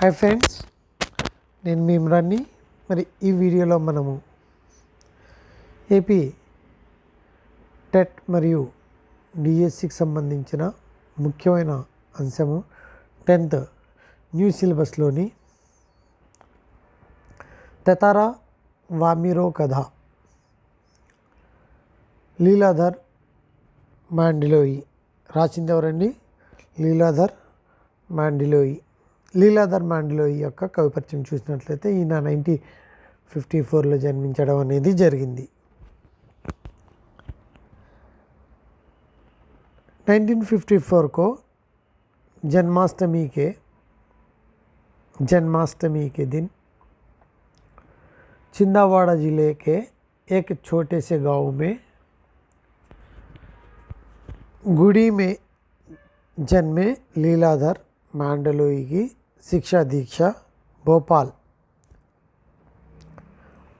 Hi friends, నేను మీ ఇమ్రాన్ని. మరి ఈ వీడియోలో మనము ఏపీ టెట్ మరియు డిఎస్సికి సంబంధించిన ముఖ్యమైన అంశము 10th న్యూ సిలబస్లోని తతారా వామిరో కథ లీలాధర్ మాండిలోయి రాసింది ఎవరండి? లీలాధర్ మాండిలోయి యొక్క కవి పరిచయం చూసినట్లయితే ఈయన 1954లో జన్మించడం అనేది జరిగింది. 1954 को जन्माष्टमी के दिन छिंदवाड़ा जिले के एक छोटे से गांव में गुड़ी में जन्मे लीलाधर मांडलोई की शिक्षा दीक्षा भोपाल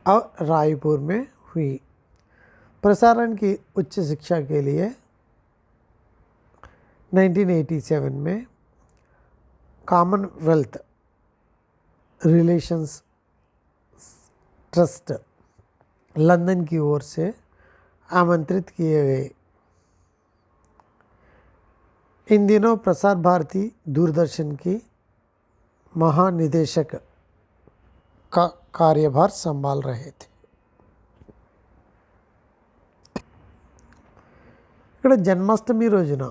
और रायपुर में हुई. प्रसारण की उच्च शिक्षा के लिए 1987 में कॉमनवेल्थ रिलेशंस ट्रस्ट लंदन की ओर से आमंत्रित किए गए. इन दिनों प्रसार भारती दूरदर्शन की महानिदेशक का कार्यभार संभाल रहे थे. ఇక్కడ జన్మాష్టమి రోజున,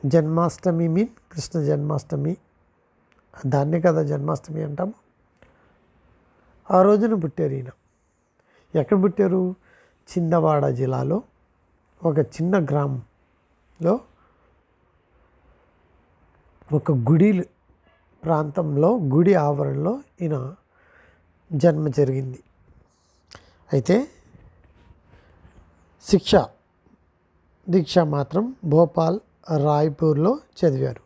జన్మాష్టమి మీన్ కృష్ణ జన్మాష్టమి, దాన్నే కదా జన్మాష్టమి అంటాము. ఆ రోజున పుట్టారు ఈయన. ఎక్కడ పుట్టారు? చిందవాడ జిల్లాలో ఒక చిన్న గ్రామంలో ఒక గుడి ప్రాంతంలో, గుడి ఆవరణలో ఈయన జన్మ జరిగింది. అయితే దీక్ష మాత్రం భోపాల్, రాయ్పూర్లో చదివారు.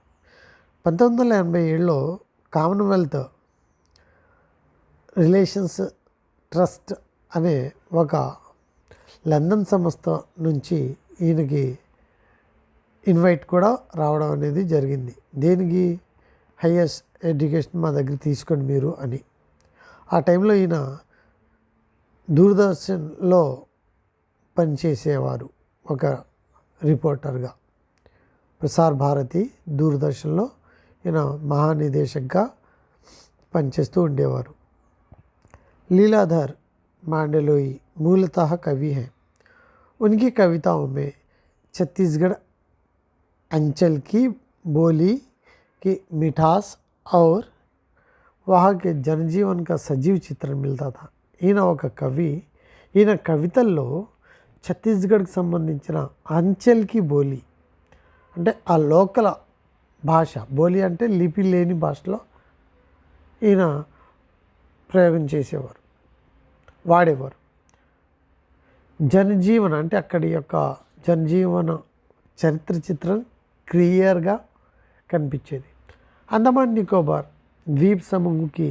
1987లో కామన్వెల్త్ రిలేషన్స్ ట్రస్ట్ అనే ఒక లండన్ సంస్థ నుంచి ఈయనకి ఇన్వైట్ కూడా రావడం అనేది జరిగింది. దేనికి? హైయర్ ఎడ్యుకేషన్ మా దగ్గర తీసుకోండి మీరు అని. ఆ టైంలో ఈయన దూరదర్శన్లో పనిచేసేవారు ఒక రిపోర్టర్గా. ప్రసార్ భారతి దూరదర్శన్లో ఈయన మహానిదేశక్గా పనిచేస్తూ ఉండేవారు. लीलाधर मांडलोई मूलतः कवि हैं. उनकी कविताओं में छत्तीसगढ़ अंचल की बोली की मिठास और वहाँ के जनजीवन का सजीव चित्रण मिलता था. ఈయన ఒక కవి. ఈయన కవితల్లో ఛత్తీస్గఢ్కి సంబంధించిన అంచెల్కి బోలి అంటే ఆ లోకల్ భాష, బోలి అంటే లిపి లేని భాషలో ఈయన ప్రయోగం చేసేవారు, వాడేవారు. జనజీవన అంటే అక్కడి యొక్క జనజీవన చరిత్ర చిత్రం క్లియర్గా కనిపించేది. अंडमान निकोबार द्वीप समूह की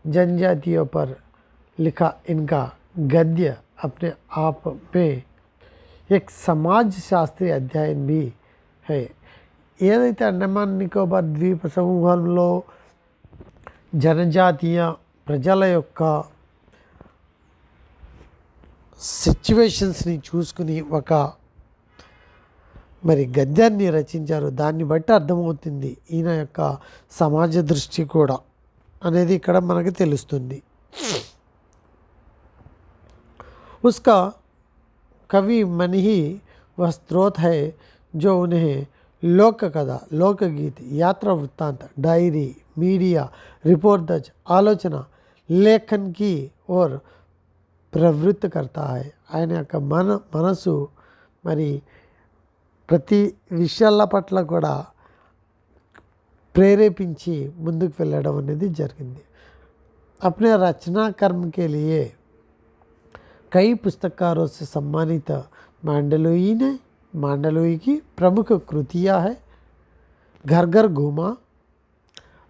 जनजातियों पर लिखा इनका गद्य अपने आप में एक समाज शास्त्रीय अध्ययन भी है. ఏదైతే అండమాన్ నికోబార్ ద్వీప సమూహంలో జనజాతీయ ప్రజల యొక్క సిచ్యువేషన్స్ని చూసుకుని ఒక మరి గద్యాన్ని రచించారు. దాన్ని బట్టి అర్థమవుతుంది ఈయన యొక్క సమాజ దృష్టి కూడా అనేది ఇక్కడ మనకు తెలుస్తుంది. उसका कवि मन ही वह स्रोत है जो उन्हें लोक कथा, लोकगीत, यात्रा वृत्तांत, डायरी, मीडिया रिपोर्ट दर्ज, आलोचना, लेखन की ओर प्रवृत्त करता है. ఆయన యొక్క మనసు మరి ప్రతి విషయాల పట్ల కూడా ప్రేరేపించి ముందుకు వెళ్ళడం అనేది జరిగింది. अपने रचना कर्म के लिए कई पुस्तकारों से सम्मानित मांडलोई की प्रमुख कृतियाँ है घर घर घूमा,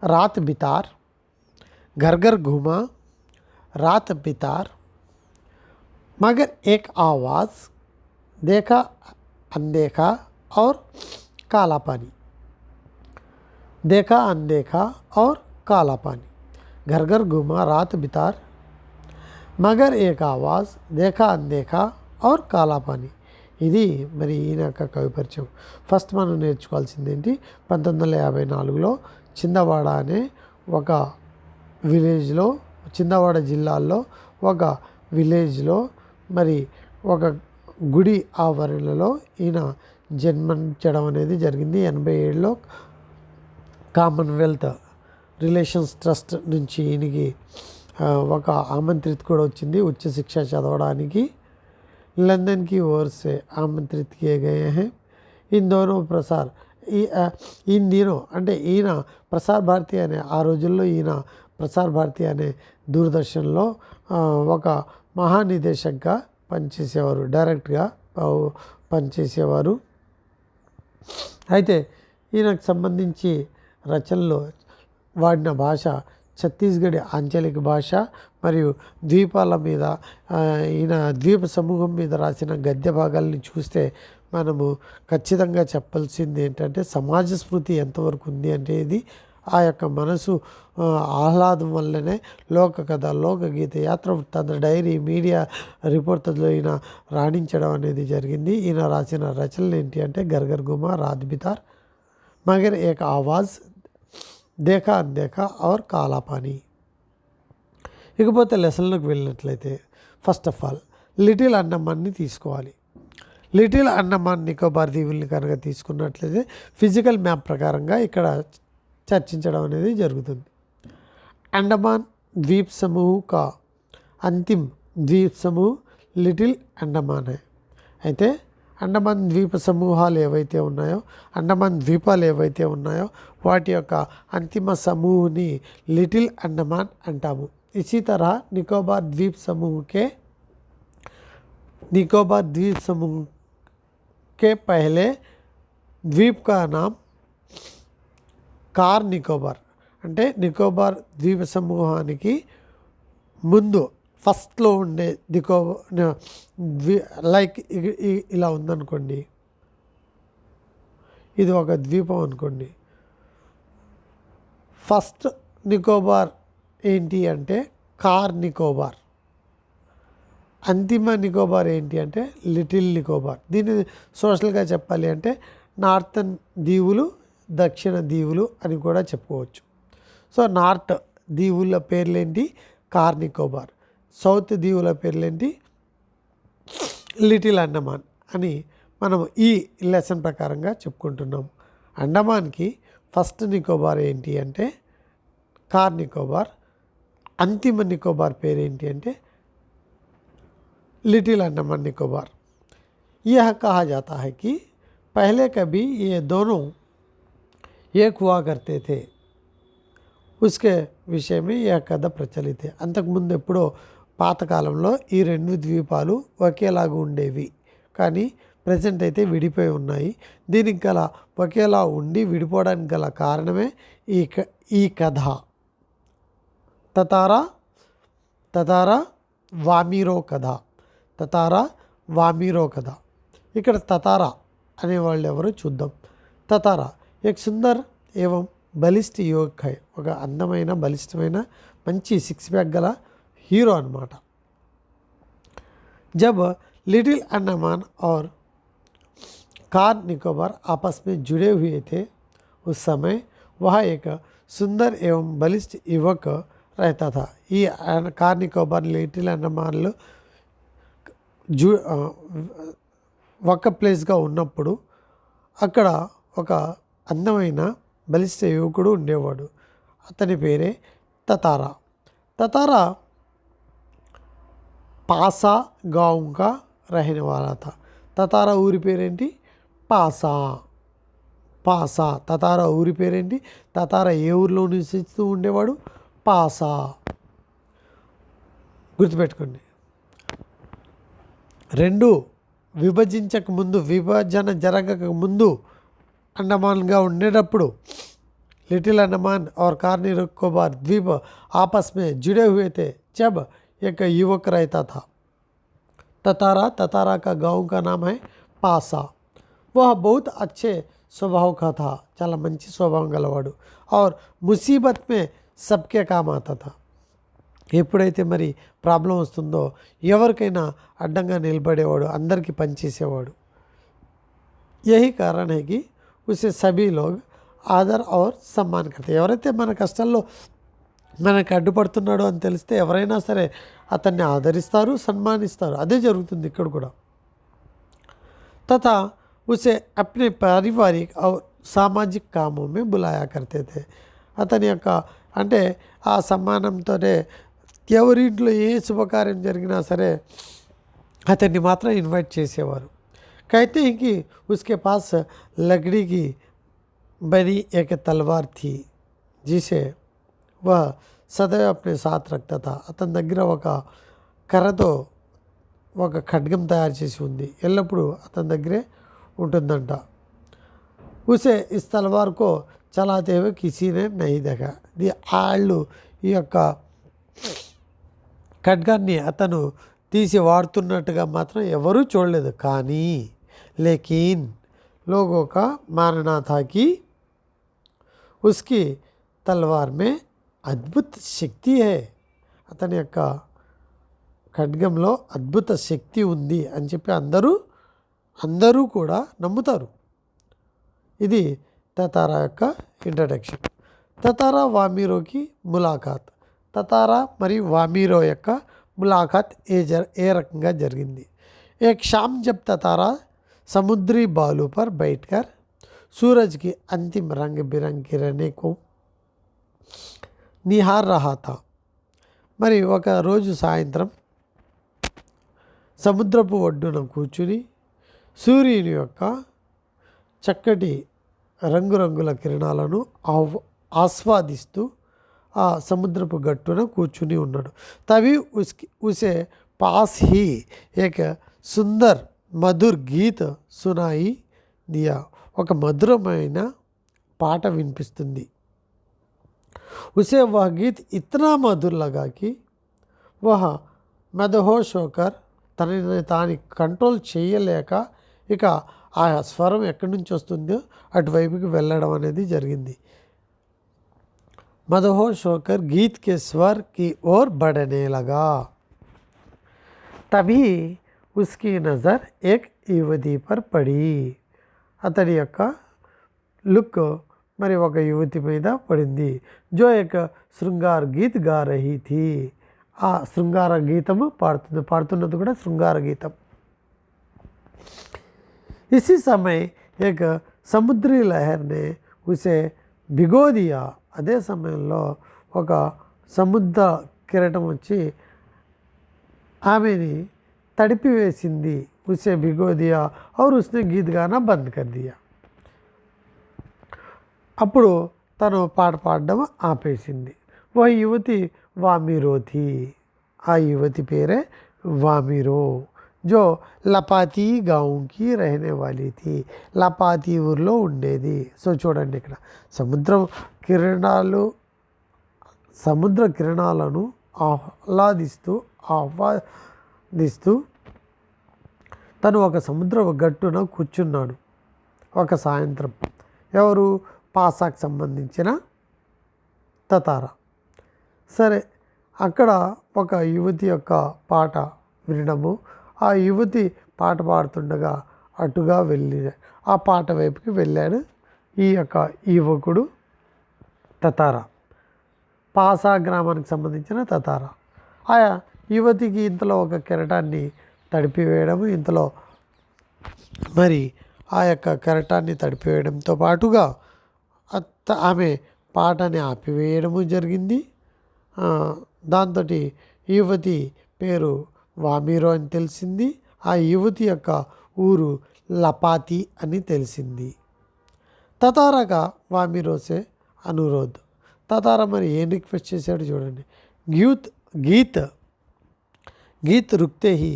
रात बितार, मगर एक आवाज़, देखा अनदेखा और काला पानी. देखा अनदेखा और काला पानी, घर घर घूमा रात बितार, మగర్ ఏక్ ఆవాజ్, దేఖా అందేఖా ఔర్ కాలా పానీ. ఇది మరి ఈయన యొక్క కవి పరిచయం. ఫస్ట్ మనం నేర్చుకోవాల్సింది ఏంటి, 1954లో చిందవాడ అనే ఒక విలేజ్లో, చిందవాడ జిల్లాలో ఒక విలేజ్లో మరి ఒక గుడి ఆవరణలో ఈయన జన్మించడం అనేది జరిగింది. 87లో కామన్వెల్త్ రిలేషన్స్ ట్రస్ట్ నుంచి ఈయనకి ఒక ఆమంత్రిత కూడా వచ్చింది ఉच्च शिक्षा చదవడానికి. లందన్ కి ఓర్ సే ఆమంత్రిత కియే గయే హై. ఇన్ దోనో ప్రసార్ ఇన్ దినో అంటే ఈయన ప్రసార్ భారతి అనే ఆ రోజుల్లో ఈయన ప్రసార్ భారతి అనే దూరదర్శన్లో ఒక మహానిదేశక్గా పనిచేసేవారు, డైరెక్ట్గా పనిచేసేవారు. అయితే ఈయనకు సంబంధించి రచనలో వాడిన భాష ఛత్తీస్గఢ్ ఆంచలిక భాష మరియు ద్వీపాల మీద ఈయన ద్వీప సమూహం మీద రాసిన గద్య భాగాల్ని చూస్తే మనము ఖచ్చితంగా చెప్పాల్సింది ఏంటంటే సమాజ స్మృతి ఎంతవరకు ఉంది అంటే ఇది ఆ యొక్క మనసు ఆహ్లాదం వల్లనే లోక కథ, లోకగీత, యాత్ర వృత్తాంత, డైరీ, మీడియా రిపోర్టర్లో ఈయన రాణించడం అనేది జరిగింది. ఈయన రాసిన రచనలు ఏంటి అంటే గర్గర్ గుమా, రాత్ బితార్, మగర్ ఏక్ ఆవాజ్, దేఖా అందేఖా ఔర్ కాలా పానీ. ఇకపోతే లెసన్లోకి వెళ్ళినట్లయితే ఫస్ట్ ఆఫ్ ఆల్ లిటిల్ అండమాన్ని తీసుకోవాలి. లిటిల్ అండమాన్ నికోబార్ దీవుల్ని కనుక తీసుకున్నట్లయితే ఫిజికల్ మ్యాప్ ప్రకారంగా ఇక్కడ చర్చించడం అనేది జరుగుతుంది. అండమాన్ ద్వీప్ సమూహ కా అంతిమ్ ద్వీప్ సమూహ లిటిల్ అండమాన్ హై. అయితే అండమాన్ ద్వీప సమూహాలు ఏవైతే ఉన్నాయో, అండమాన్ ద్వీపాలు ఏవైతే ఉన్నాయో వాటి యొక్క అంతిమ సమూహని లిటిల్ అండమాన్ అంటాము. इसी तरह निकोबार द्वीप समूह के पहले द्वीप का नाम కార్ నికోబార్. అంటే నికోబార్ ద్వీప సమూహానికి ముందు ఫస్ట్లో ఉండే లైక్ ఇలా ఉందనుకోండి, ఇది ఒక ద్వీపం అనుకోండి. ఫస్ట్ నికోబార్ ఏంటి అంటే కార్ నికోబార్, అంతిమ నికోబార్ ఏంటి అంటే లిటిల్ నికోబార్. దీన్ని సోషల్గా చెప్పాలి అంటే నార్థన్ దీవులు, దక్షిణ దీవులు అని కూడా చెప్పుకోవచ్చు. సో నార్త్ దీవుల పేర్లేంటి, కార్ నికోబార్. సౌత్ దీవుల పేర్లేంటి, లిటిల్ అండమాన్ అని మనం ఈ లెసన్ ప్రకారంగా చెప్పుకుంటున్నాం. అండమాన్కి ఫస్ట్ నికోబార్ ఏంటి అంటే కార్ నికోబార్, अंतिम निकोबार पेर एंटी అంటే लिटिल अंडमान निकोबार. यह कहा जाता है कि पहले कभी ये दोनों एक हुआ करते थे. उसके विषय में यह कథ ప్రచలిత. అంతకుముందు ఎప్పుడో పాతకాలంలో ఈ రెండు ద్వీపాలు ఒకేలాగా ఉండేవి, కానీ ప్రజెంట్ అయితే విడిపోయి ఉన్నాయి. దీనికి గల ఒకేలా ఉండి విడిపోవడానికి గల కారణమే ఈ కథ. తతారా వామీరో కథ. తతారా వామీరో కథ. ఇక్కడ తతారా అనేవాళ్ళు ఎవరో చూద్దాం. తతారా ఏక్ సుందర్ ఏవం బలిష్ఠ యువక్ హై. ఒక అందమైన బలిష్టమైన మంచి సిక్స్ ప్యాక్ గల హీరో అన్నమాట. जब लिटिल अंडमान और कार निकोबार आपस में जुड़े हुए थे उस समय वहाँ एक सुंदर एवं बलिष्ठ युवक रहता था. ఈ కార్ నికోబార్, లిటిల్ అండమాన్లు ఒక ప్లేస్గా ఉన్నప్పుడు అక్కడ ఒక అందమైన బలిష్ట యువకుడు ఉండేవాడు. అతని పేరే తతారా. తతారా పాసా గాँव का रहने वाला था. తతారా ఊరి పేరేంటి, పాసా. పాసా తతారా ఊరి పేరేంటి, తతారా ఏ ఊరిలో నివసిస్తూ ఉండేవాడు, పాసా. గుర్తుపెట్టుకోండి. రెండు విభజించక ముందు, విభజన జరగక ముందు अंडमान ఉండేటప్పుడు लिटिल अंडमान और कार निकोबार द्वीप आपस में जुड़े हुए थे जब एक युवक रहता था. ततारा का गांव का नाम है पासा. वह बहुत अच्छे स्वभाव का था, చాలా మంచి స్వభావం గలవాడు. और मुसीबत में సబ్కే కామ్ ఆతా థా. ఎప్పుడైతే మరి ప్రాబ్లం వస్తుందో ఎవరికైనా అడ్డంగా నిలబడేవాడు, అందరికీ పనిచేసేవాడు. యహీ కారణ్ హై కి ఉసే సభీ లోగ్ ఆదర్ ఔర్ సమ్మాన్ కర్తే. ఎవరైతే మన కష్టాల్లో మనకు అడ్డుపడుతున్నాడు అని తెలిస్తే ఎవరైనా సరే అతన్ని ఆదరిస్తారు, సన్మానిస్తారు. అదే జరుగుతుంది ఇక్కడ కూడా. తథా ఉసే అప్నే పారివారిక్ ఔర్ సామాజిక్ కామో మే బులాయా కర్తే థే. అతని యొక్క అంటే ఆ సమ్మానంతోనే ఎవరింట్లో ఏ శుభకార్యం జరిగినా సరే అతన్ని మాత్రం ఇన్వైట్ చేసేవారు. कहते हैं कि उसके पास लकड़ी की बनी एक तलवार थी जिसे वह सदैव अपने साथ रखता था. అతని దగ్గర ఒక కర్రతో ఒక ఖడ్గం తయారు చేసి ఉంది, ఎల్లప్పుడూ అతని దగ్గరే ఉంటుందంట. ఉసే ఇస్ తల్వార్ కో చలాతే హుए किसी ने नहीं देखा. వాళ్ళు ఈ యొక్క ఖడ్గాన్ని అతను తీసి వాడుతున్నట్టుగా మాత్రం ఎవరూ చూడలేదు. కానీ लेकिन लोगों का मानना था कि उसकी तलवार में అద్భుత శక్తి హే. అతని యొక్క ఖడ్గంలో అద్భుత శక్తి ఉంది అని చెప్పి అందరూ కూడా నమ్ముతారు. ఇది తతారా యొక్క ఇంట్రడక్షన్. తతారా వామీరోకి ములాఖాత్. తతారా మరియు వామీరో యొక్క ములాఖాత్ ఏ రకంగా జరిగింది. एक शाम जब ततारा समुद्री बालू पर बैठकर सूरज की अंतिम रंग बिरंग किरणें को निहार रहा था. మరి ఒక రోజు సాయంత్రం సముద్రపు ఒడ్డున కూర్చుని సూర్యుని యొక్క చక్కటి రంగురంగుల కిరణాలను ఆస్వాదిస్తూ ఆ సముద్రపు గట్టున కూర్చుని ఉన్నాడు. తవి ఉసే పాస్ హీ ఏక సుందర్ మధుర్ గీత్ సునాయి దియా. ఒక మధురమైన పాట వినిపిస్తుంది. ఉసే వహ గీత్ ఇత్నా మధుర్ లగా కి వహ మదహోష్ హోకర్ తనని తాను కంట్రోల్ చేయలేక ఇక ఆ స్వరం ఎక్కడి నుంచి వస్తుందో అటువైపుకి వెళ్ళడం అనేది జరిగింది. మదహోష్ హోకర్ గీత్ కే స్వర్ కి ఓర్ బడనే లగా. తభీ ఉస్కి నజర్ ఏక్ యువతి పర్ పడి. అతడి యొక్క లుక్ మరి ఒక యువతి మీద పడింది. జో ఏక శృంగార్ గీత్ గా రహీ థీ. ఆ శృంగార గీతము పాడుతున్నది కూడా శృంగార గీతం. ఇसी समय एक సముద్రీ లహర్నే ఉసే భిగో దియా. అదే సమయంలో ఒక సముద్ర కిరటం వచ్చి ఆమెని తడిపివేసింది. ఉసే భిగో దియా और उसने गीत गाना बंद कर दिया. అప్పుడు తను పాట పాడడం ఆపేసింది. ఓ యువతి వామీరో థీ. ఆ యువతి పేరే వామీరో. జో లపాతి గాంకి రహనే వాలి థీ. లపాతి ఊర్లో ఉండేది. సో చూడండి ఇక్కడ సముద్ర కిరణాలను ఆహ్వాదిస్తూ తను ఒక సముద్ర గట్టున కూర్చున్నాడు ఒక సాయంత్రం. ఎవరు? పాసాకు సంబంధించిన తతారా. సరే, అక్కడ ఒక యువతి యొక్క పాట వినడము, ఆ యువతి పాట పాడుతుండగా అటుగా వెళ్ళి ఆ పాట వైపుకి వెళ్ళాడు ఈ యొక్క యువకుడు తతారా. పాసా గ్రామానికి సంబంధించిన తతారా. ఆ యువతికి ఇంతలో ఒక కెరటాన్ని తడిపివేయడము, ఇంతలో మరి ఆ యొక్క కెరటాన్ని తడిపివేయడంతో పాటుగా ఆమె పాటని ఆపివేయడము జరిగింది. దాంతో యువతి పేరు వామీరో అని తెలిసింది. ఆ యువతి యొక్క ఊరు లపాతి అని తెలిసింది. తతారాగా వామీరోసే అనురోధ్. తతారా మరి ఏం రిక్వెస్ట్ చేశాడు చూడండి. గీత్ రుక్తే హీ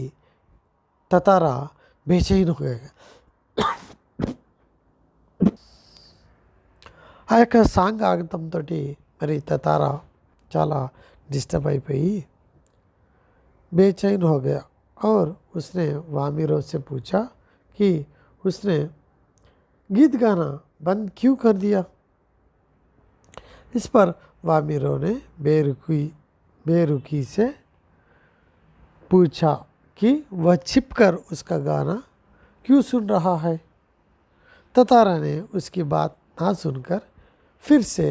తతారా బేచైన్ హో గయా. ఆ యొక్క సాంగ్ ఆగటంతో మరి తతారా చాలా డిస్టర్బ్ అయిపోయి बेचैन हो गया और उसने वामीरो से पूछा कि उसने गीत गाना बंद क्यों कर दिया. इस पर वामिरो ने बेरुखी से पूछा कि वह छिपकर उसका गाना क्यों सुन रहा है। ततारा ने उसकी बात ना सुनकर फिर से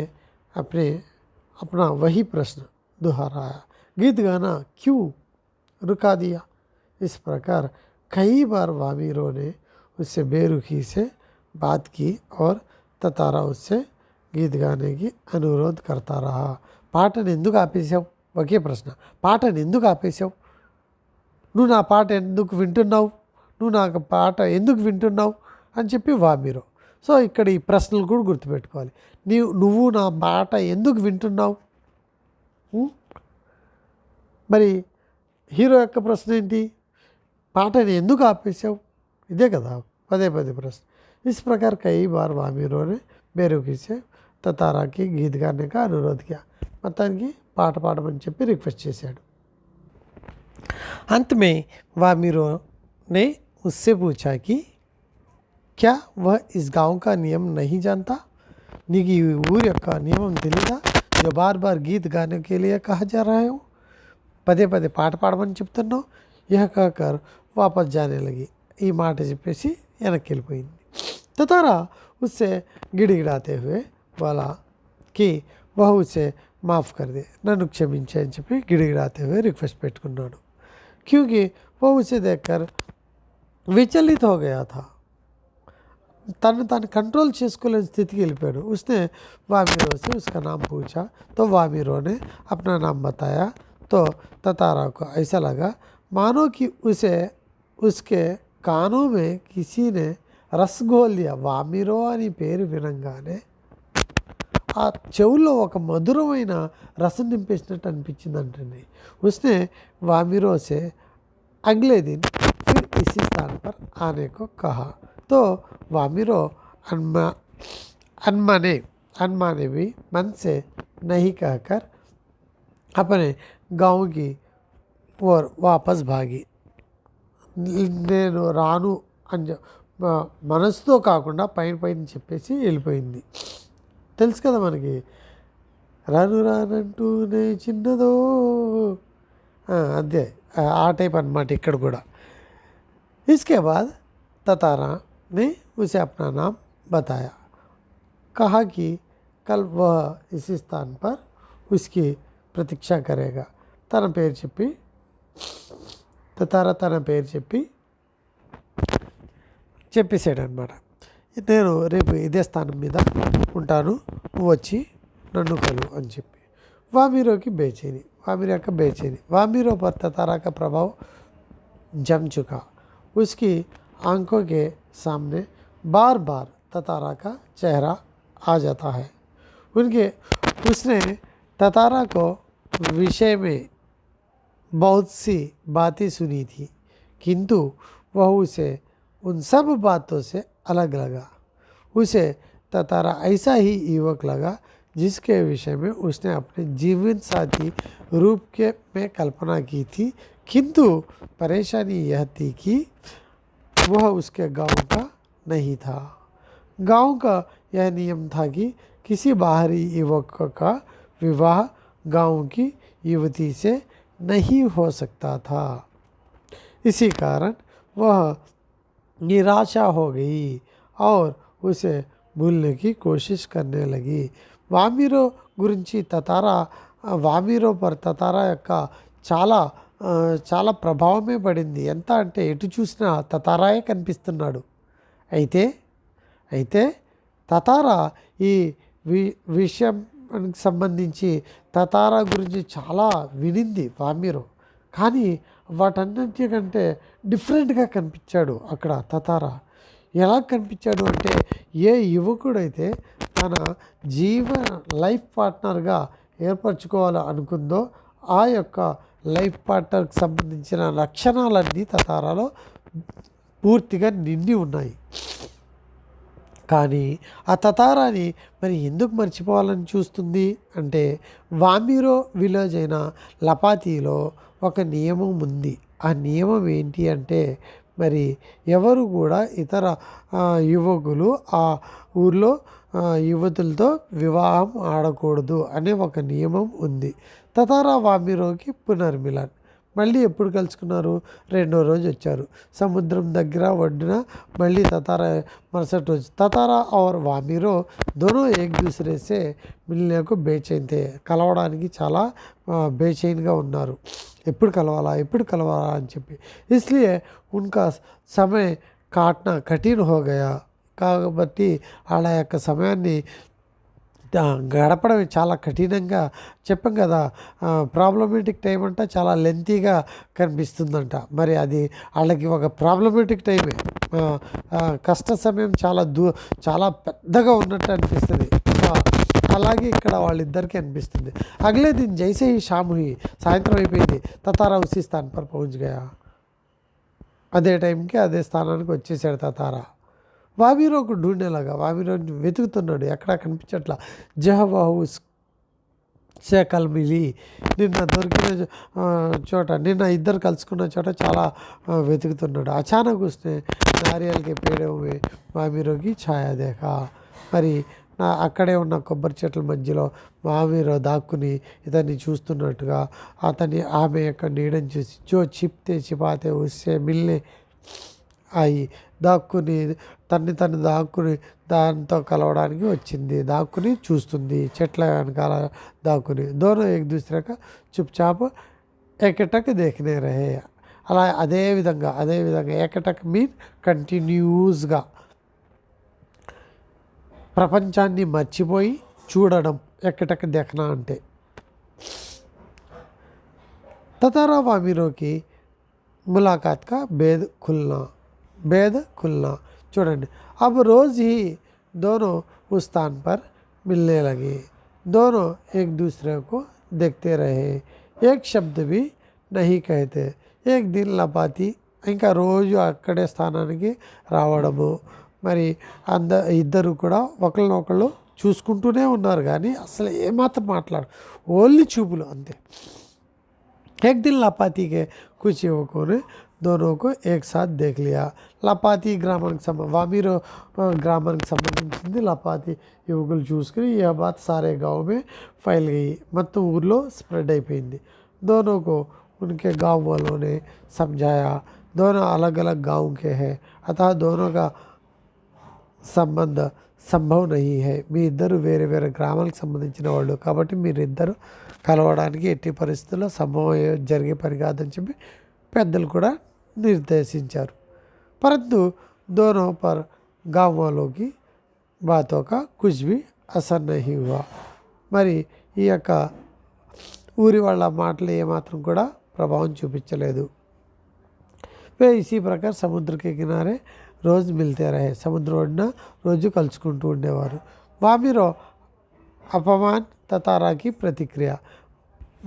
अपना वही प्रश्न दोहराया, गीत गाना क्यों रुका दिया। इस प्रकार कई बार वामिरो ने उससे बेरुखी से बात की और ततारा उससे गीत गाने की अनुरोध करता रहा। పాటను ఎందుకు ఆపేసావు? ఒకే ప్రశ్న, పాటను ఎందుకు ఆపేసావు? నువ్వు నా పాట ఎందుకు వింటున్నావు? నువ్వు నాకు పాట ఎందుకు వింటున్నావు అని చెప్పి వామిరో. సో ఇక్కడ ఈ ప్రశ్నలు కూడా గుర్తుపెట్టుకోవాలి. నువ్వు నా పాట ఎందుకు వింటున్నావు? మరి హీరో యొక్క ప్రశ్న ఏంటి? పాటని ఎందుకు ఆపేసావు? ఇదే కదా పదే పదే ప్రశ్న. इस प्रकार कई बार वामिरो ने बेरुखी से ततारा की गीत गाने का अनुरोध किया. మొత్తానికి పాట పాడమని చెప్పి రిక్వెస్ట్ చేశాడు. अंत में वामिरो ने उससे पूछा कि क्या वह इस गांव का नियम नहीं जानता? నీకు ఈ ఊరి యొక్క నియమం తెలీదా? जो बार बार गीत गाने के लिए कहा जा रहा है, పదే పదే పాట పాడమని చెప్తున్నావు. यह कहकर वापस जाने लगी. ఈ మాట చెప్పేసి వెనక్కి వెళ్ళిపోయింది. ततारा उससे గిడిగిడాతే हुए बोला कि वह उसे माफ़ कर दे, నన్ను క్షమించే అని చెప్పి గిడిగిడాతే हुए రిక్వెస్ట్ పెట్టుకున్నాడు. क्योंकि वह उसे देखकर विचलित हो गया था. తను కంట్రోల్ చేసుకోలేని స్థితికి వెళ్ళిపోయాడు. उसने वामिरो से उसका नाम पूछा तो वामिरो ने अपना नाम बताया. तो ततारा को ऐसा लगा मानो कि उसे उसके कानों में किसी ने रस घोल दिया. वामिरो అని పేరు వినంగానే ఆ చెవుల్లో ఒక మధురమైన రసం నింపేసినట్టు అనిపించింది అంటండి. उसने वामिरो से अगले दिन फिर इसी स्थान पर आने को कहा. तो वामिरो अनमाने भी मन से नहीं कहकर अपने गांव की ओर वापस भागी. నేను రాను అని మనసుతో కాకుండా పైన చెప్పేసి వెళ్ళిపోయింది. తెలుసు కదా మనకి, రాను రానంటూనే చిన్నదో అదే ఆ టైప్ అన్నమాట ఇక్కడ కూడా. इसके बाद ततारा ने उसे अपना नाम बताया. कहा कि कल वह इसी स्थान पर उसकी प्रतीक्षा करेगा. తన పేరు చెప్పి తతారా తన పేరు చెప్పేసాడు అనమాట. నేను రేపు ఇదే స్థానం మీద ఉంటాను, నువ్వు వచ్చి నన్ను కలువు అని చెప్పి. वामिरो యొక్క बेचैनी. वामिरो पर ततारा का प्रभाव जम चुका. उसकी आंखों के सामने बार बार ततारा का चेहरा आ जाता है. उसने ततारा को विषय में बहुत सी बातें सुनी थी, किंतु वह उसे उन सब बातों से अलग लगा. उसे ततारा ऐसा ही युवक लगा जिसके विषय में उसने अपने जीवन साथी रूप में कल्पना की थी, किंतु परेशानी यह थी कि वह उसके गांव का नहीं था. गांव का यह नियम था कि किसी बाहरी युवक का विवाह गांव की युवती से नहीं हो सकता था. इसी कारण वह निराशा हो गई और उसे भूलने की कोशिश करने लगी. वामिरो గురించి వామిరో పర్ తతారా యొక్క చాలా ప్రభావమే పడింది. ఎంత అంటే ఎటు చూసినా తతారాయే కనిపిస్తున్నాడు. అయితే తతారా ఈ విషయానికి సంబంధించి తతారా గురించి చాలా వినింది వామిరో, కానీ వాటన్నిటికంటే డిఫరెంట్గా కనిపించాడు అక్కడ తతారా. ఎలా కనిపించాడు అంటే, ఏ యువకుడైతే తన లైఫ్ పార్ట్నర్గా ఏర్పరచుకోవాలి అనుకుందో ఆ యొక్క లైఫ్ పార్ట్నర్కి సంబంధించిన లక్షణాలన్నీ తతారాలో పూర్తిగా నిండి ఉన్నాయి. కానీ ఆ తతారాని మరి ఎందుకు మర్చిపోవాలని చూస్తుంది అంటే, వామిరో విలేజ్ అయిన లపాతీలో ఒక నియమం ఉంది. ఆ నియమం ఏంటి అంటే, మరి ఎవరు కూడా ఇతర యువకులు ఆ ఊర్లో యువతులతో వివాహం ఆడకూడదు అనే ఒక నియమం ఉంది. తతారా వామిరోకి పునర్మిలన్. మళ్ళీ ఎప్పుడు కలుసుకున్నారు? రెండో రోజు వచ్చారు. సముద్రం దగ్గర ఒడ్డున మళ్ళీ తతారా మరుసటి రోజు తతారా और వామిరో దోనో ఏక్ దూసరే సే మిల్నేకు బేచైన్ థే. కలవడానికి చాలా బేచైన్గా ఉన్నారు. ఎప్పుడు కలవాలా అని చెప్పి. ఇస్లియే ఉన్కా సమయ కాట్నా కఠిన్ హో గయా. కాబట్టి వాళ్ళ యొక్క సమయాన్ని గడపడం చాలా కఠినంగా చెప్పాం కదా. ప్రాబ్లమేటిక్ టైం అంట చాలా లెంతీగా కనిపిస్తుందంట. మరి అది వాళ్ళకి ఒక ప్రాబ్లమేటిక్ టైమే. కష్ట సమయం చాలా పెద్దగా ఉన్నట్టు అనిపిస్తుంది. అలాగే ఇక్కడ వాళ్ళిద్దరికీ అనిపిస్తుంది. అగలే దిన్ జైసే ఈ షామ్ హుయి. సాయంత్రం అయిపోయింది. తతారా ఉసి స్థాన్ పర్ పहुंच गया. అదే టైంకి అదే స్థానానికి వచ్చేసాడు తతారా. వామిరోకు ఢూండేలాగా వామిరోని వెతుకుతున్నాడు. ఎక్కడా కనిపించట్లా. జహబాహు శేఖల్ మిలి. నిన్న దొరికిన చోట, నిన్న ఇద్దరు కలుసుకున్న చోట చాలా వెతుకుతున్నాడు. అచానక్ ఉస్నే నారియల్కి పేడమే వామిరోకి ఛాయా దేఖా. మరి అక్కడే ఉన్న కొబ్బరి చెట్ల మధ్యలో వామిరో దాక్కుని ఇతన్ని చూస్తున్నట్టుగా ఆమె యొక్క నీడని చూసి జో చిప్తే చిపాతే ఉస్సే మిల్నే అయి దాక్కుని తను దాక్కుని దాంతో కలవడానికి వచ్చింది. దాక్కుని చూస్తుంది. చెట్ల వెనకాల దాక్కుని. దోనో ఏక్ దూసరేక చుప్చాప్ ఏకటక్ దేఖనే రహే. అలా అదే విధంగా ఏకటక్ మీన్ కంటిన్యూస్గా ప్రపంచాన్ని మర్చిపోయి చూడడం. ఎక్కటక్ దేఖనా అంటే. తతారా వామిరోకి ములాఖాత్ కా భేద్ खुलना. చూడండి. अब रोज़ ही दोनों उस स्थान पर मिलने लगे. दोनों एक दूसरे को देखते रहे. एक शब्द भी नहीं कहते. एक दिन लपाती. ఇంకా రోజు అక్కడే స్థానానికి రావడము. మరి ఇద్దరు కూడా ఒకళ్ళనొకళ్ళు చూసుకుంటూనే ఉన్నారు కానీ అసలు ఏమాత్రం ఓన్లీ చూపులు అంతే. एक दिन लपाती के कुछ युवकों ने दोनों को एक साथ देख लिया. లపాతి గ్రామానికి వామిరో గ్రామానికి సంబంధించింది. లపాతి యువకులు చూసుకుని ఈ బాత్ సారే గాँव में फैल गई. మొత్తం ఊర్లో స్ప్రెడ్ అయిపోయింది. दोनों को उनके गाँव वालों ने समझाया. दोनों अलग अलग गाँव के हैं अतः दोनों का సంబంధ సంభవ్ నహీ హై. మీ ఇద్దరు వేరే వేరే గ్రామాలకు సంబంధించిన వాళ్ళు కాబట్టి మీరిద్దరు కలవడానికి ఎట్టి పరిస్థితుల్లో సంభవం జరిగే పని కాదని చెప్పి పెద్దలు కూడా నిర్దేశించారు. పరంతు దోనో పర్ గాँव वालों की बातों का कुछ भी असर नहीं हुआ. మరి ఈ యొక్క ఊరి వాళ్ళ మాటలు ఏమాత్రం కూడా ప్రభావం చూపించలేదు. वे इसी प्रकार समुद्र के किनारे రోజు మిల్తే రహే. సముద్రం ఒడ్డున రోజు కలుసుకుంటూ ఉండేవారు. వామిరో అపమాన్ తతారాకి ప్రతిక్రియ.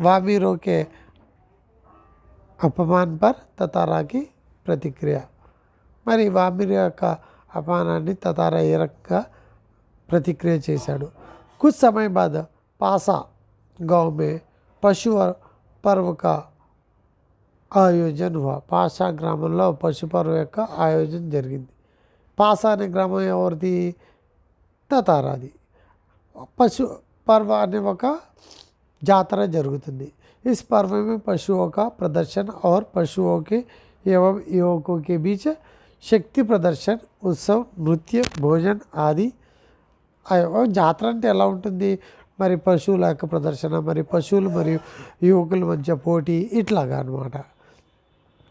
వామిరోకే అపమాన్ పర్ తతారాకి ప్రతిక్రియ. మరి వామిరో యొక్క అపమానాన్ని తతారా ఏ రకంగా ప్రతిక్రియ చేశాడు. కుछ समय बाद पासा गाँव में పశు పర్వ का ఆయోజన్ హువా. పాసా గ్రామంలో పశుపర్వ యొక్క ఆయోజన జరిగింది. పాసా అనే గ్రామం ఎవరిది? తతారాది. పశు పర్వ అనే ఒక జాతర జరుగుతుంది. इस पर्व में पशुओं का प्रदर्शन और पशुओं के एवं युवकों के बीच శక్తి ప్రదర్శన్, ఉత్సవ్, నృత్య, భోజన్ ఆది. జాతర అంటే ఎలా ఉంటుంది? మరి పశువుల యొక్క ప్రదర్శన, మరి పశువులు మరియు యువకుల మధ్య పోటీ, ఇట్లాగా అనమాట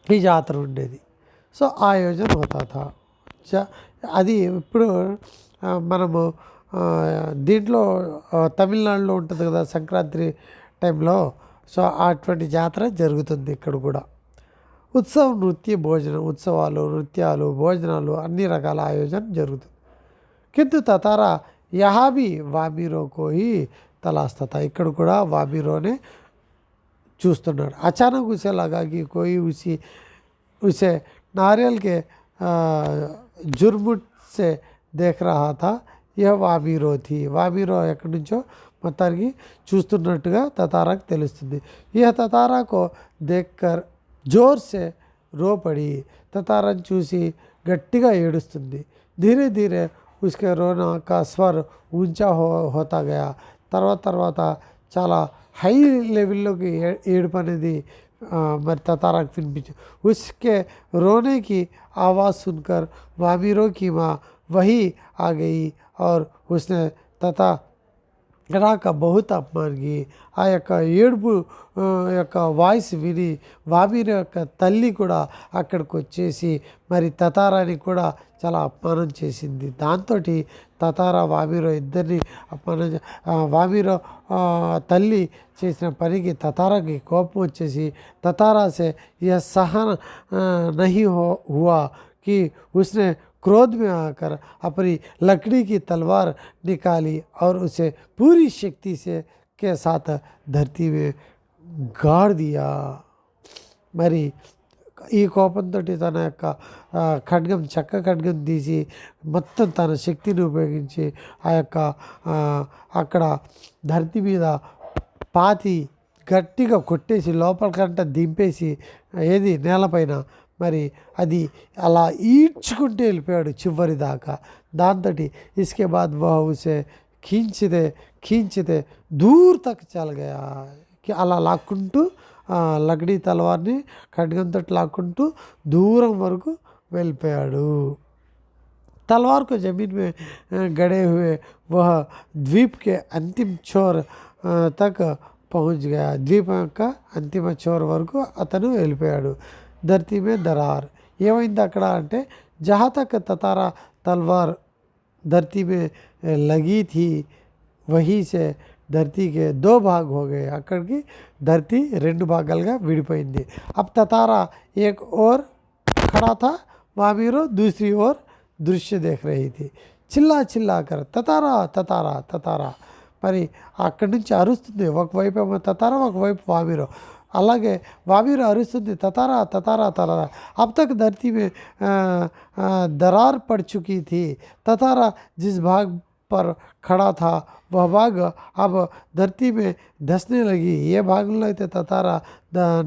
ఈ జాతర ఉండేది. సో ఆయోజన హోతా. అది ఇప్పుడు మనము దీంట్లో తమిళనాడులో ఉంటుంది కదా సంక్రాంతి టైంలో. సో అటువంటి జాతర జరుగుతుంది ఇక్కడ కూడా. ఉత్సవ్, నృత్య, భోజనం, ఉత్సవాలు, నృత్యాలు, భోజనాలు అన్ని రకాల ఆయోజన జరుగుతుంది. కింద తతారా యహాబీ వామిరోకో హీ తలాస్తత. ఇక్కడ కూడా వామిరోనే చూస్తున్నాడు. అచానక్ ఉసే లగా కి కోయి ఉసే नारियल के जुर्मुट से देख रहा था. यह వామిరో थी. వామిరో ఎక్కడి నుంచో మొత్తానికి చూస్తున్నట్టుగా తతారాకు తెలుస్తుంది. यह ततारा को देखकर जोर से रो पड़ी. తతారాని చూసి గట్టిగా ఏడుస్తుంది. ధీరే ధీరే उसके रोना का स्वर ऊंचा होता गया. తర్వాత చాలా హై లెవెల్లోకి ఏడుపు అనేది మరి తతారాకు వినిపించింది. उसके रोने की आवाज़ सुनकर वामिरों की माँ वही आ गई और उसने తతారాక బహుత అపమానికి ఆ యొక్క ఏడుపు యొక్క వాయిస్ విని వామిర యొక్క తల్లి కూడా అక్కడికి వచ్చేసి మరి తతారాని కూడా చాలా అపమానం చేసింది. దాంతో తతారా వామిరో ఇద్దరిని అపమానం వామిరో తల్లి చేసిన పనికి తతారాకి కోపం వచ్చేసి తతారా से यह सहन नहीं हुआ कि उसने क्रोध में आकर अपनी लकड़ी की तलवार निकाली और उसे पूरी शक्ति से के साथ धरती में गाड़ दिया. మరి ఈ కోపంతో తన యొక్క ఖడ్గం చెక్క ఖడ్గం తీసి మొత్తం తన శక్తిని ఉపయోగించి ఆ యొక్క అక్కడ ధరతి మీద పాతి గట్టిగా కొట్టేసి లోపలికంట దింపేసి ఏది నేలపైన మరి అది అలా ఈడ్చుకుంటూ వెళ్ళిపోయాడు చివరి దాకా. దాంతో ఇస్కే బాద్ వహ్ ఉసే ఖీంచితే దూర్ తక్ చల్ గయా. అలా లాక్కుంటూ లక్డీ తలవార్ని ఖడ్గంతో లాక్కుంటూ దూరం వరకు వెళ్ళిపోయాడు. तलवार को ज़मीन में गड़े हुए वह द्वीप के अंतिम छोर तक पहुंच गया. द्वीप का अंतिम छोर వరకు అతను వెళ్ళిపోయాడు. ధరతీ మే దరార్ ఏమైంది అక్కడ అంటే జहाँ तक ततारा तलवार धरती में लगी थी वहीं से धरती के 2 भाग हो गए. అక్కడికి ధరతి 2 భాగాలుగా విడిపోయింది. अब ततारा एक ओर खड़ा था, वामिरो दूसरी ओर దృశ్య దేఖ్ రహీ థీ. చిల్లాకర్ తతారా తతారా తతారా మరి అక్కడి నుంచి అరుస్తుంది. ఒకవైపు ఏమో తతారా, ఒకవైపు వామిరో. అలాగే వామిరో అరుస్తుంది తతారా తతారా తతారా. అబ్ తక్ ధరతీ మే దరార్ పడ్ చుకీ థీ. తతారా జిస్ భాగ్ पर खड़ा था वह भाग अब धरती में धसने लगी. ఏ భాగంలో అయితే తతారా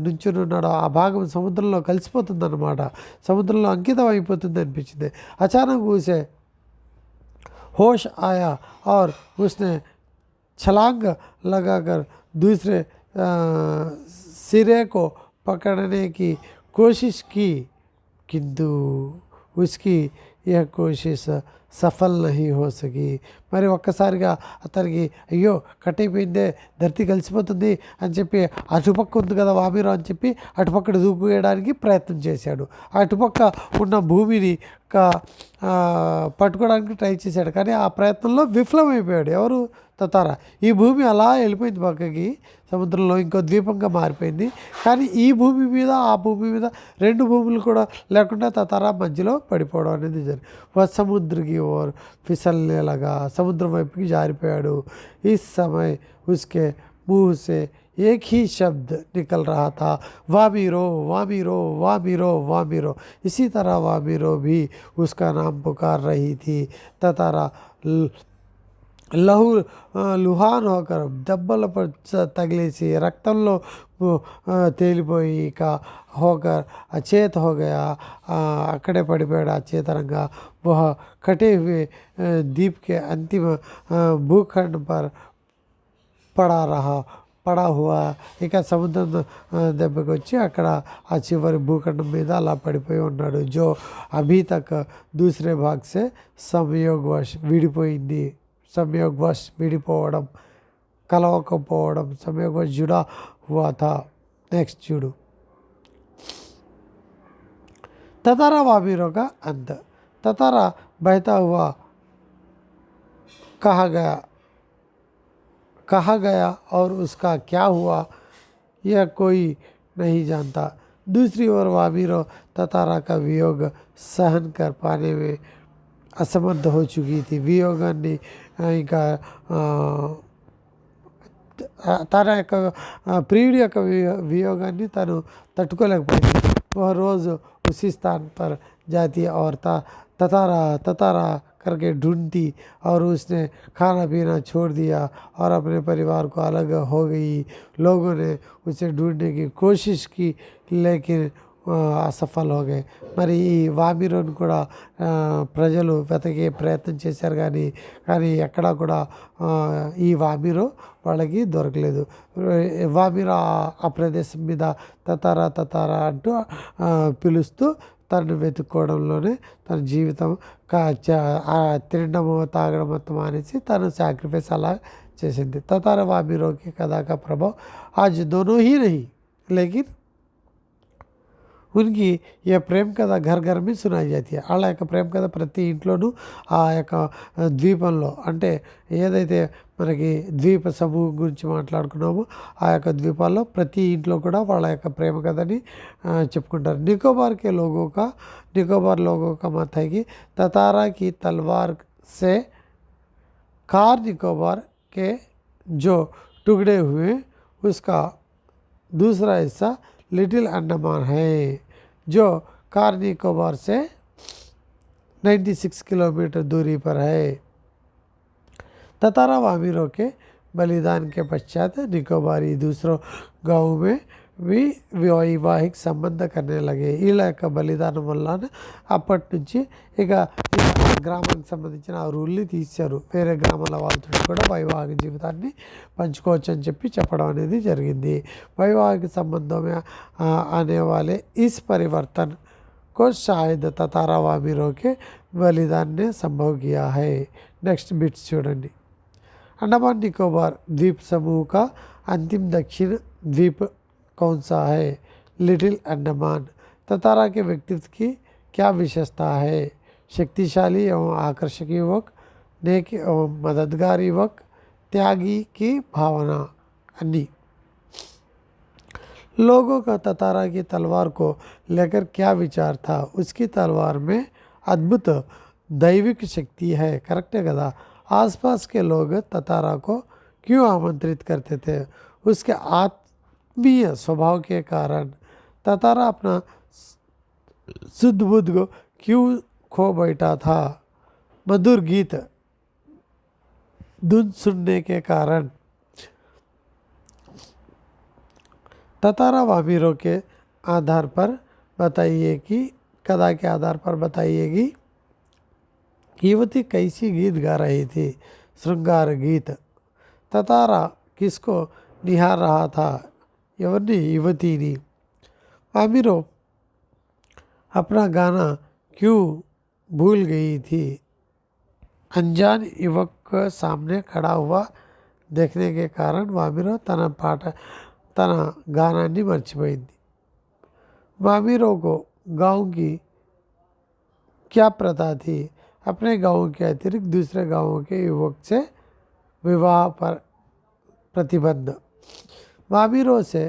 నుంచుని ఉన్నాడో ఆ భాగం సముద్రంలో కలిసిపోతుంది అన్నమాట. సముద్రంలో అంకితం అయిపోతుంది అనిపించింది. అచానక్ उसे होश आया और उसने छलांग लगाकर दूसरे सिरे को पकड़ने की कोशिश की, किंतु उसकी यह कोशिश సఫల్ నహీ హో సకి. మరి ఒక్కసారిగా అతనికి అయ్యో కట్టయిపోయిందే, ధరతి కలిసిపోతుంది అని చెప్పి అటుపక్క ఉంది కదా వామిరో అని చెప్పి అటుపక్క దూకేయడానికి ప్రయత్నం చేశాడు. అటుపక్క ఉన్న భూమిని పట్టుకోవడానికి ట్రై చేశాడు. కానీ ఆ ప్రయత్నంలో విఫలమైపోయాడు. ఎవరు? తతారా. ఈ భూమి అలా వెళ్ళిపోయింది పక్కకి, సముద్రంలో ఇంకో ద్వీపంగా మారిపోయింది. కానీ ఈ భూమి మీద ఆ భూమి మీద 2 భూములు కూడా లేకుండా తతారా మధ్యలో పడిపోవడం అనేది జరిగింది. సముద్రకి ఓర్ ఫిసల్నే లగా, సముద్రం వైపుకి జారిపోయాడు. ఈ సమయ ఉస్కే मुँह से एक ही शब्द निकल रहा था, वामिरो वामिरो वामिरो वामिरो. इसी तरह वामिरो भी उसका नाम पुकार रही थी. ततारा లహు లుహాన్ హోకర్ దెబ్బల తగిలేసి రక్తంలో తేలిపోయి ఇక హోకర్ అచేత హో గయా. అక్కడే పడిపోయాడు అచేతనంగా. వహ కటే హుए द्वीप के अंतिम भूखंड पर పడా హుआ. ఇక సముద్రం దెబ్బకి వచ్చి అక్కడ ఆ చివరి భూఖండం మీద అలా పడిపోయి ఉన్నాడు. జో అభీ తక్ దూసరే భాగ్ సే సంయోగవశ్ విడిపోయింది. సంయోగవశ్ విడిపోవడం, కలవకపోవడం. సంయోగవశ్ జుడా హుआ था. నెక్స్ట్ చూడు. ततारा वामिरों का अंत. ततारा बहता हुआ कहा गया और उसका क्या हुआ यह कोई नहीं जानता. दूसरी ओर वामिरो ततारा का वियोग सहन कर पाने में असमर्थ हो चुकी थी. వియోగాన్ని ఇంకా తన యొక్క ప్రియుడి యొక్క వియోగాన్ని తను తట్టుకోలేకపోయింది. वह रोज़ उसी स्थान पर जाती और ततारा ततारा करके ढूंढती और उसने खाना पीना छोड़ दिया और अपने परिवार को अलग हो गई. लोगों ने उसे ढूंढने की कोशिश की लेकिन అసఫల్ హోగే. మరి ఈ వామిరోని కూడా ప్రజలు వెతికే ప్రయత్నం చేశారు, కానీ ఎక్కడా కూడా ఈ వామిరో వాళ్ళకి దొరకలేదు. వామిరో ఆ ప్రదేశం మీద తతారా తతారా అంటూ పిలుస్తూ తనను వెతుక్కోవడంలోనే తన జీవితం తినడము తాగడం మొత్తం మానేసి తను సాక్రిఫైస్ అలా చేసింది. తతారా వామిరోకి కథా కా ప్రభావ్ आज दोनों ही नहीं, लेकिन ఉనికి ఏ ప్రేమ కథ ఘర్ ఘర్ మీ సునాయి జాతి. వాళ్ళ యొక్క ప్రేమ కథ ప్రతి ఇంట్లోనూ ఆ యొక్క ద్వీపంలో, అంటే ఏదైతే మనకి ద్వీప సమూహం గురించి మాట్లాడుకున్నామో ఆ యొక్క ద్వీపాల్లో ప్రతి ఇంట్లో కూడా వాళ్ళ యొక్క ప్రేమ కథని చెప్పుకుంటారు. निकोबार लोगों का मत है कि ततारा की तलवार से कार निकोबार के जो टुकड़े हुए उसका दूसरा हिस्सा लिटिल अंडमान है जो कार निकोबार से 96 किलोमीटर दूरी पर है. ततारा वामिरों के बलिदान के पश्चात निकोबारी दूसरों गाँव में भी वैवाहिक సంబంధ करने लगे. వీళ్ళ యొక్క బలిదానం వల్ల అప్పటి నుంచి ఇక గ్రామానికి సంబంధించిన ఆ రూల్ని తీశారు. వేరే గ్రామాల వాళ్ళతో కూడా వైవాహిక జీవితాన్ని పంచుకోవచ్చు అని చెప్పడం అనేది జరిగింది. వైవాహిక సంబంధం आने वाले इस परिवर्तन को शायद ततारा वामिरों के बलिदान ने संभव किया है. नेक्स्ट बिट्स చూడండి. अंडमान निकोबार द्वीप समूह का अंतिम दक्षिण द्वीप कौन सा है? लिटिल अंडमान. ततारा के व्यक्तित्व की क्या विशेषता है? शक्तिशाली एवं आकर्षक युवक, नेक एवं मददगार युवक, त्यागी की भावना. अन्नी लोगों का ततारा की तलवार को लेकर क्या विचार था? उसकी तलवार में अद्भुत दैविक शक्ति है. करेक्ट है कदा. आसपास के लोग ततारा को क्यों आमंत्रित करते थे? उसके आत्मीय स्वभाव के कारण. ततारा अपना शुद्ध बुद्ध को क्यों खो बैठा था? मधुर गीत धुन सुनने के कारण. ततारा वामिरों के आधार पर बताइए कि कथा के आधार पर बताइएगी युवती कैसी गीत गा रही थी? श्रृंगार गीत. ततारा किसको निहार रहा था? यवनी युवती ने. वामिरो अपना गाना क्यों भूल गई थी? अनजान युवक के सामने खड़ा हुआ देखने के कारण वामिरो तन गानाన్ని మర్చిపోయింది. वामिरो को गांव की क्या प्रथा थी? अपने गांव के अतिरिक्त दूसरे गांवों के युवक से विवाह पर प्रतिबंध. वामिरो से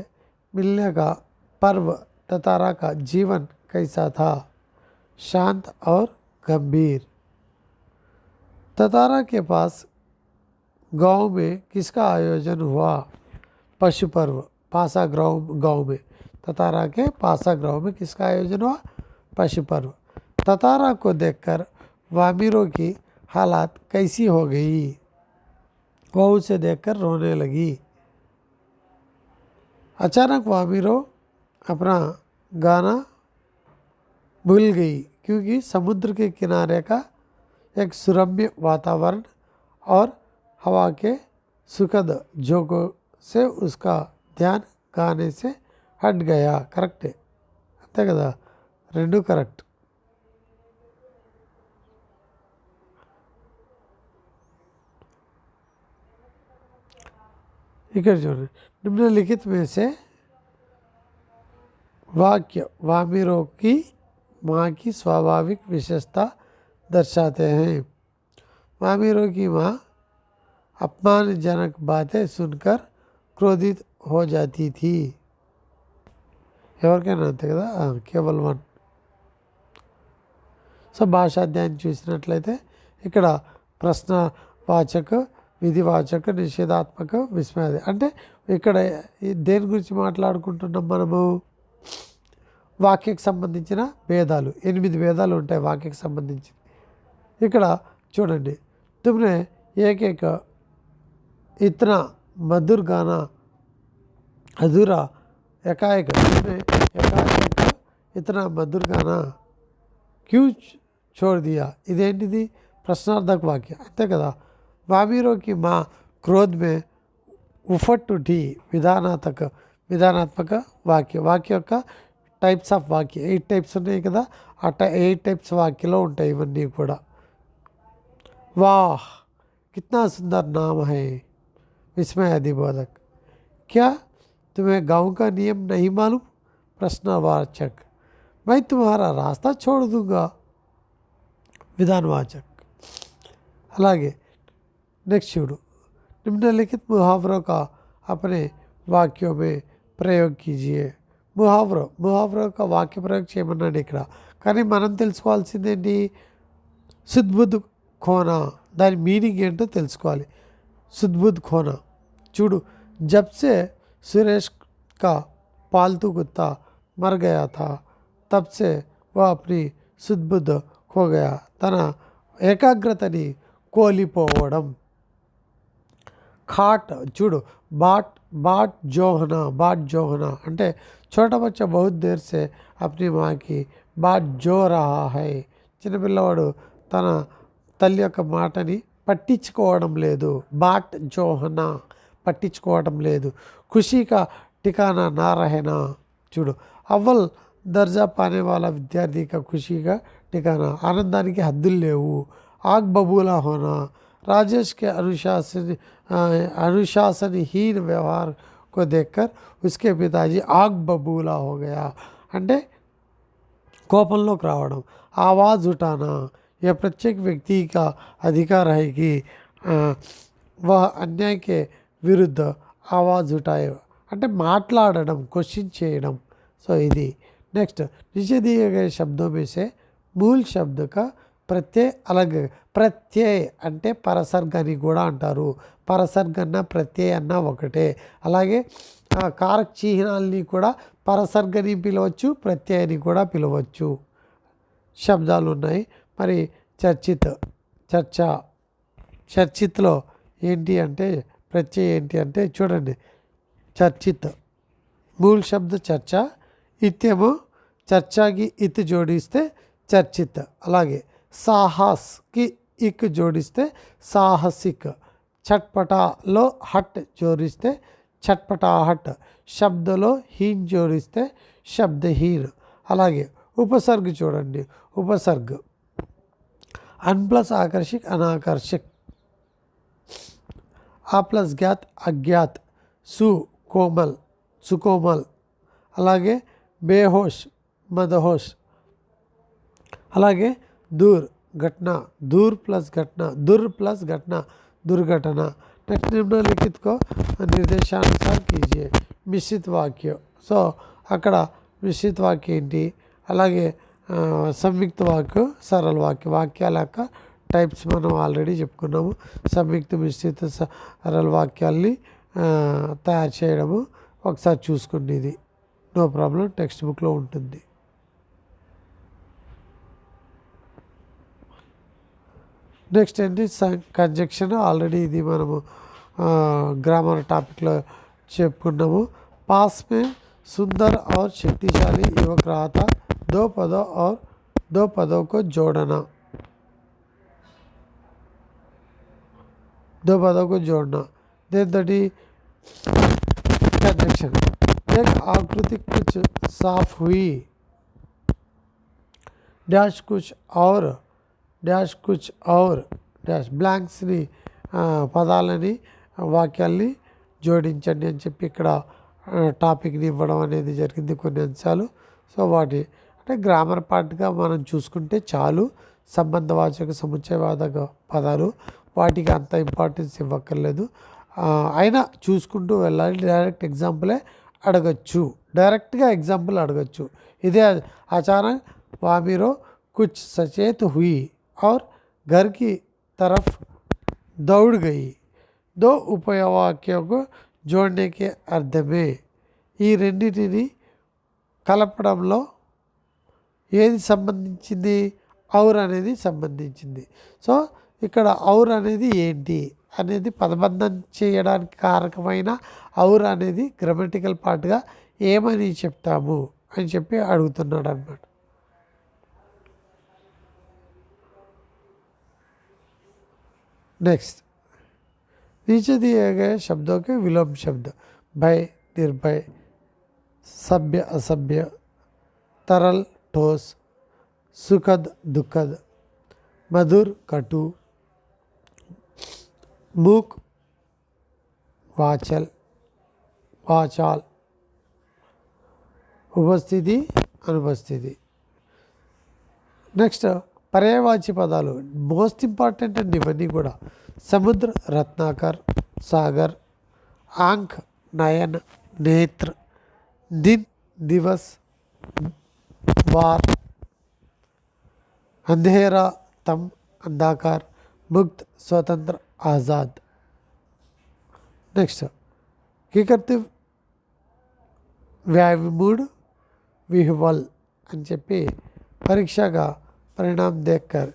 मिलने का पर्व ततारा का जीवन कैसा था? शांत और गंभीर. ततारा के पास गांव में किसका आयोजन हुआ? पशु पर्व. पासा गांव में. ततारा के पासा गांव में किसका आयोजन हुआ? पशु पर्व. ततारा को देखकर वामिरों की हालात कैसी हो गई? वह उसे देखकर रोने लगी. अचानक वामिरो अपना गाना भूल गई क्योंकि समुद्र के किनारे का एक सुरम्य वातावरण और हवा के सुखद झोंकों से उसका ध्यान गाने से हट गया. करेक्ट అంతే కదా, రెండు కరెక్ట్. ఇక్కడ చూడండి. निम्नलिखित में से वाक्य वामिरों की माँ की स्वाभाविक विशेषता दर्शाते हैं. वामिरों की माँ अपमानजनक बातें सुनकर क्रोधित हो जाती थी. ఎవరికైనా అంతే కదా, కేవలం వన్. సో భాషాధ్యాయం చూసినట్లయితే ఇక్కడ ప్రశ్నవాచక, విధివాచక, నిషేధాత్మక, విస్మయాది. అంటే ఇక్కడ దేని గురించి మాట్లాడుకుంటున్నాం మనము? వాక్యకు సంబంధించిన భేదాలు. 8 భేదాలు ఉంటాయి వాక్యకు సంబంధించి. ఇక్కడ చూడండి. तुमने एक एक इतना मधुर गाना अधूरा एकाएक ఇతనా మధుర్గానా క్యూ छोड़ दिया ఇదేంటిది ప్రశ్నార్థక వాక్యం అంతే కదా. వామీరోకి మా క్రోధ్ మే ఉఫట్ ఉఠి విధానాత్మక వాక్య యొక్క టైప్స్ ఆఫ్ వాక్య 8 టైప్స్ ఉన్నాయి కదా. ఆ 8 టైప్స్ వాక్యలో ఉంటాయి ఇవన్నీ కూడా. వాహ్ కిतना सुंदर नाम है विस्मय अधिबोधक. क्या तुम्हें गाँव का नियम नहीं मालूम प्रश्नवाचक. मैं तुम्हारा रास्ता छोड़ दूंगा विधानवाचक. అలాగే నెక్స్ట్ చూడు, निम्नलिखित मुहावरों का अपने वाक्यों में ప్రయోగ్ కీజియే. ముహావరో యొక్క వాక్య ప్రయోగం చేయమన్నాడు ఇక్కడ. కానీ మనం తెలుసుకోవాల్సిందేంటి, సుద్బుద్ ఖోనా దాని మీనింగ్ ఏంటో తెలుసుకోవాలి. సుద్బుద్ ఖోనా చూడు, జబ్సే సురేష్ కా పాల్తూ కుత్తా మర్ గయా థా తబ్సే వో అప్ని సుద్బుద్ ఖో గయా. తన ఏకాగ్రతని కోల్పోవడం. ఖాట్ చూడు, बाट जोहना అంటే छोटा बच्चा बहुत देर से अपनी माँ की बात जो रहा है. చిన్నపిల్లవాడు తన తల్లి యొక్క మాటని పట్టించుకోవడం లేదు. బాట్ జోహనా పట్టించుకోవడం లేదు. ఖుషీ కా ఠికానా నా రహనా చూడు, అవ్వల్ దర్జా పానే వాళ్ళ విద్యార్థి కా ఖుషీ కా ఠికానా ఆనందానికి హద్దులు లేవు. ఆగ్ బబూలా హోనా राजेश के अनुशासनहीन व्यवहार को देखकर उसके पिताजी आग बबूला हो गया. అంటే కోపంలోకి రావడం. आवाज़ उठाना यह प्रत्येक व्यक्ति का अधिकार है कि वह अन्याय के विरुद्ध आवाज़ उठाए. అంటే మాట్లాడడం, క్వశ్చన్ చేయడం. సో ఇది నెక్స్ట్ नीचे दिए गए शब्दों में से मूल शब्द का ప్రత్యయ అలాగే ప్రత్యయ అంటే పరసర్గ అని కూడా అంటారు. పరసర్గ అన్న ప్రత్యయ అన్న ఒకటే. అలాగే కారక చిహ్నాలని కూడా పరసర్గని పిలవచ్చు, ప్రత్యయని కూడా పిలవచ్చు. శబ్దాలు ఉన్నాయి. మరి చర్చిత్లో ఏంటి అంటే ప్రత్యయ ఏంటి అంటే చూడండి, చర్చిత్ మూల శబ్ద చర్చ, ఇత్యేమో చర్చకి ఇత్ జోడిస్తే చర్చిత్. అలాగే సాహస్కి ఇక్ జోడిస్తే సాహసిక్. చట్పటాలో హట్ జోడిస్తే చట్పటాహట్. శబ్దలో హీన్ జోడిస్తే శబ్దహీన్. అలాగే ఉపసర్గ చూడండి, ఉపసర్గ అన్ ప్లస్ ఆకర్షిక్ అనాకర్షిక్, ఆ ప్లస్ జ్ఞాత్ అజ్ఞాత్, కోమల్ సుకోమల్. అలాగే బేహోష్ మదహోష్. అలాగే दूर घटना, दूर प्लस घटना, दुर प्लस घटना दुर्घटना. नेक्स्ट निम्नलिखित को निर्देशानुसार कीजिए. మిశ్రిత వాక్యం. సో అక్కడ మిశ్రిత వాక్యం ఏంటి, అలాగే సంయుక్త వాక్యం, సరళ వాక్యం. వాక్యాల యొక్క టైప్స్ మనం ఆల్రెడీ చెప్పుకున్నాము. సంయుక్త, మిశ్రిత, సరళ వాక్యాల్ని తయారు చేయడము ఒకసారి చూసుకోండి. ఇది నో ప్రాబ్లం, టెక్స్ట్ బుక్లో ఉంటుంది. నెక్స్ట్ ఏంటి కంజంక్షన్. ఆల్రెడీ ఇది మనము గ్రామర్ టాపిక్లో చెప్పుకున్నాము. పాస్ మే సుందర్ और शक्तिशाली युवक रहा था. दो पदों को जोड़ना. देन दटी कंजंक्शन. एक आकृति कुछ साफ हुई, डैश कुछ और డాష్ బ్లాంక్స్ని పదాలని వాక్యాల్ని జోడించండి అని చెప్పి ఇక్కడ టాపిక్ని ఇవ్వడం అనేది జరిగింది, కొన్ని అంశాలు. సో వాటి అంటే గ్రామర్ పార్ట్గా మనం చూసుకుంటే చాలు. సంబంధవాచక సముచ్చయవాదక పదాలు వాటికి అంత ఇంపార్టెన్స్ ఇవ్వక్కర్లేదు. అయినా చూసుకుంటూ వెళ్ళాలి. డైరెక్ట్గా ఎగ్జాంపుల్ అడగచ్చు. ఇదే అచానక్ వామీరో కుచ్ సచేత్ హుయి और घर की तरफ दौड़ गई. दो उपवाक्यों को जोड़ने के अर्थ में ఈ రెండింటిని కలపడంలో ఏది సంబంధించింది, ఔర్ అనేది సంబంధించింది. సో ఇక్కడ ఔర్ అనేది ఏంటి అనేది పదబంధం చేయడానికి కారకమైన ఔర్ అనేది గ్రామటికల్ పార్ట్గా ఏమని చెప్తాము అని చెప్పి అడుగుతున్నాడు అన్నమాట. नेक्स्ट नीचे दिए गए शब्दों के विलोम शब्द भय, निर्भय, सभ्य, असभ्य, तरल, ठोस, सुखद, दुखद, मधुर, कटु, मूक, वाचल, वाचाल, उपस्थिति, अनुपस्थिति. నెక్స్ట్ పర్యాయవాచి పదాలు మోస్ట్ ఇంపార్టెంట్ అండి ఇవన్నీ కూడా. సముద్ర, రత్నాకర్, సాగర్, ఆంఖ్, నయన్, నేత్ర, దిన్, దివస్, వార్, అంధేరా, తమ్, అంధాకార్, ముక్త్, స్వతంత్ర, ఆజాద్. నెక్స్ట్ కీకర్తి వ్యావిమూడ్ విహ్వల్ అని చెప్పి పరీక్షగా పరిణామ్ దేక్కర్.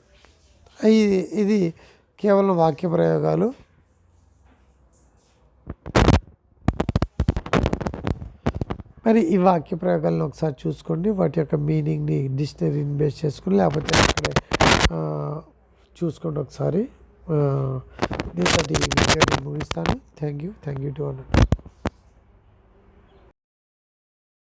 ఇది కేవలం వాక్య ప్రయోగాలు. మరి ఈ వాక్య ప్రయోగాలను ఒకసారి చూసుకోండి, వాటి యొక్క మీనింగ్ని డిక్షనరీని బేస్ చేసుకుని లేకపోతే అక్కడే చూసుకోండి ఒకసారి. దీంతో ఈ వీడియోని ముగిస్తాను. Thank you to all.